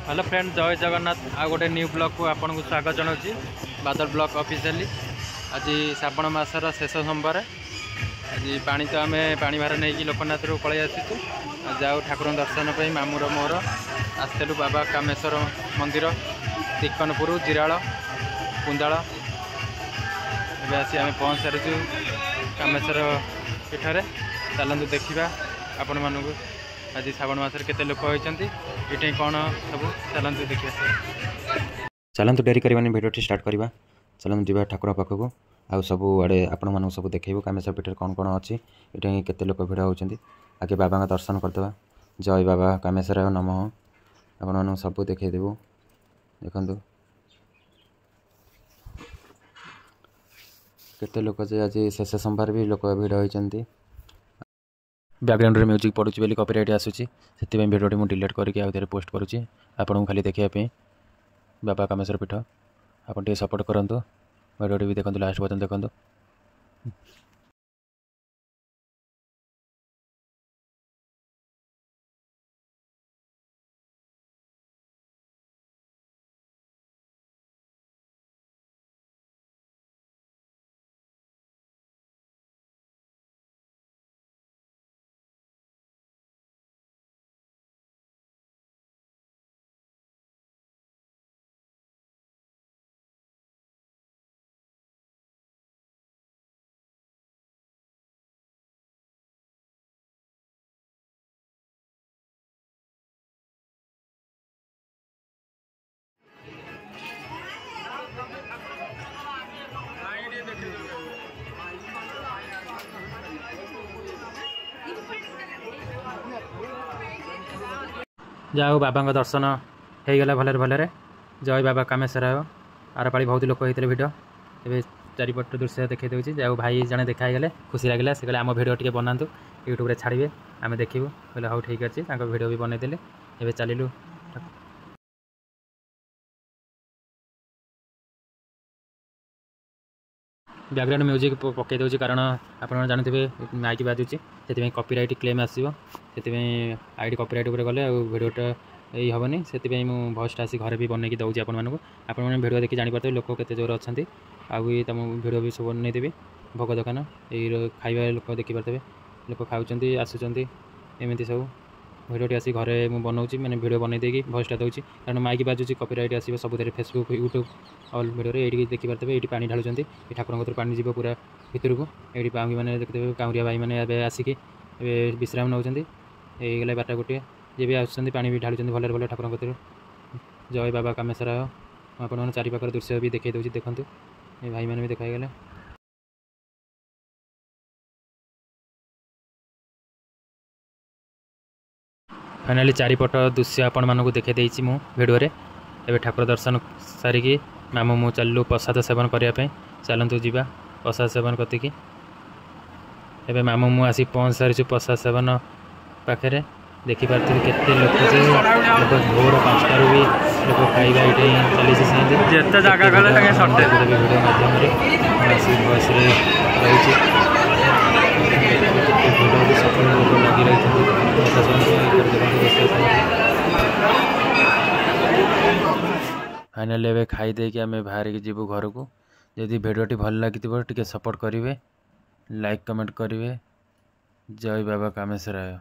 Hello friend, जय जगन्नाथ। आ गोटे new blog को आपन को स्वागत जनाऊँगी। बादल ब्लॉग ऑफिशियली आज श्रावण मासर शेष सोमवार। आज पानी तो आम पानी भार नहीं लोकनाथ पलि आसीचु। जाऊ ठाकुर दर्शन पर मामूर मोर आसलु बाबा कामेश्वर मंदिर तिक्कनपुर जिराल कुंदाल। एवं आसी आम पहुँच सारीचु कामेश्वर पीठर। चलतु देखा आपण मानू आज श्रावण मास केते लोक होती ये कौन सब चलतु देखिए। चलतु डेरी करवानी भिडियो स्टार्ट करवा। चलतु जा ठाकुर पाखक आउ सब आड़े आपण मानक सब देखो कामेश्वर पीठ कौन कौन अच्छी ये केते लोक भिड़ होती। आगे बाबा का दर्शन करदे। जय बाबा कामेश्वर नमः। आपण मानक सब देखदेबू। देखु केते लोक जे आज शेष सोमवार भी लोक भिड़ होती। बैकग्राउंड रे म्यूजिक पड़ुची बोली कॉपीराइट आसूची से भिडियो मुझे डिलीट करके आउे पोस्ट करुँची आपन को खाली देखा बाबा कामेश्वर पीठ। आप सपोर्ट करूँ भिडियो भी देखो लास्ट पर्यटन देखो। जाओ बाबा दर्शन हो गला भलरे भलरे। जय बाबा कामेश्वर। आर पाली बहुत लोक होते भिड। ए चारिपट दृश्य देखा दूसरी। जाओ भाई जड़े देखा गले खुशी लगे से कहले आम भिडियो टे बनातु यूट्यूब रे छाड़िए आम देखू। कहले हाँ ठीक अच्छे भिडियो भी बनईदे। ए चलू बैकग्राउंड म्यूजिक पकई दूसरी कारण आप जानते माइक बाजुची से कॉपीराइट क्लेम आसो। से आईडी कॉपीराइट उपर गले भिडियोटा यही हेनी से भॉइसटा आसी घर भी बनई दूसरी आपने भिडियो देखिए जापर लोक केते जोर अच्छा। आउ तुम भिडियो भी सब बनईदेवी। भोग दुकान ये खाଇବା लोक देखिपारे लोक खाऊँ आसुँच एमती सब भिडियोटी आसी घरे मुझे बनाऊँगी मैंने भिडियो बनई देगी भॉइसटा दूसरी कारण माइक बाजुची कॉपीराइट आसो सब फेसबुक यूट्यूब ऑल भिडियो ये देखिपारे। ये पानी ढालुंट ठाकुर पानी जीव पूरा भितर को ये पांगी मैंने देखते काउरिया भाई मैंने आसिक विश्राम नौ गला 12 गोटे जी भी आसुँच पानी भी ढालुंट भले भले ठाकुर। जय बाबा कामेश्वर। आपन चारिपाखर दृश्य भी देखा दूसरी देखूँ ये भाई मैंने भी देखागले। फाइनाली चारिपट दृश्य आपण मानक देखा देती मु भिडियो रे। एबे ठाकुर दर्शन सारिकी मामू मु चलू प्रसाद सेवन करने। चलतु जा प्रसाद सेवन करके एबे मामू मु आसी पहुँच सारी प्रसाद सेवन पाखे देखिपारे केते लोक लोक भोर 5टार भी लोक खाଇବା ये चली जिते जगह भिडियो माध्यम आसी भयस रही सफल लोक लगी रही। फाइनल एवं खाईदे कि आम बाहर की जीवु घर को। यदि भिडियोटी भल लगी टे सपोर्ट करेंगे लाइक कमेंट करेंगे। जय बाबा कामेश्वर।